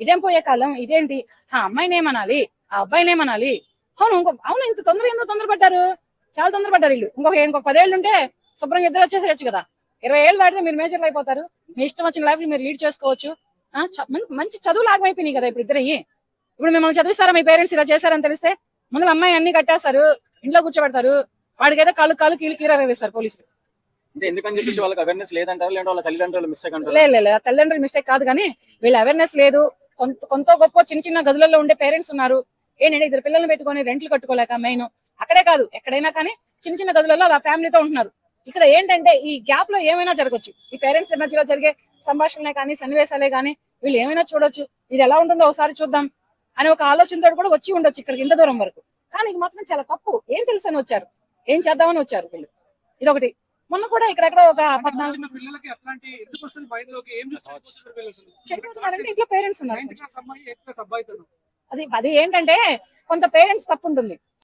ఇదేం పోయే కాలం, ఇదేంటి ఆ అమ్మాయిని ఏమనాలి, ఆ అబ్బాయిని ఏమనాలి? అవును ఇంత ఎందుకు తొందరపడ్డారు? చాలా తొందరపడ్డారు వీళ్ళు. ఇంకొక 10 ఏళ్ళు ఉంటే శుభ్రంగా ఇద్దరు వచ్చేసేయచ్చు కదా. 20 ఏళ్ళు దాటితే మీరు మేజర్లు అయిపోతారు, మీ ఇష్టం వచ్చిన లైఫ్ మీరు లీడ్ చేసుకోవచ్చు. మంచి చదువు లాగమైపోయినాయి కదా ఇప్పుడు ఇద్దరు. ఇప్పుడు మిమ్మల్ని చదివిస్తారా? మీ పేరెంట్స్ ఇలా చేశారని తెలిస్తే ముందు అమ్మాయి అన్ని కట్టేస్తారు, ఇంట్లో కూర్చోబెడతారు, వాడికి ఏదో కాలు కీరా వేస్తారు పోలీసులు. లేదు తల్లిదండ్రుల మిస్టేక్ కాదు, కానీ వీళ్ళ అవేర్నెస్ లేదు. కొంత గొప్ప చిన్న గదులలో ఉండే పేరెంట్స్ ఉన్నారు. ఏంటంటే ఇద్దరు పిల్లల్ని పెట్టుకొని రెంట్లు కట్టుకోలేక మెయిన్ అక్కడే కాదు ఎక్కడైనా కానీ చిన్న గదులలో అలా ఫ్యామిలీతో ఉంటున్నారు. ఇక్కడ ఏంటంటే ఈ గ్యాప్ లో ఏమైనా జరగచ్చు. ఈ పేరెంట్స్ మధ్యలో జరిగే సంభాషణలే కానీ సన్నివేశాలే కానీ వీళ్ళు ఏమైనా చూడొచ్చు. ఇది ఎలా ఉంటుందో ఒకసారి చూద్దాం అనే ఒక ఆలోచనతో కూడా వచ్చి ఉండొచ్చు ఇక్కడికి ఇంత దూరం వరకు. కానీ ఇది మాత్రం చాలా తప్పు. ఏం తెలుసని వచ్చారు, ఏం చేద్దామని వచ్చారు వీళ్ళు. ఇదొకటి. మొన్న కూడా ఇక్కడెక్కడ ఒక 14 చనిపోతున్నారంటే ఇంట్లో పేరెంట్స్ ఉన్నారు. అది ఏంటంటే కొంత పేరెంట్స్ తప్పు ఉంటుంది.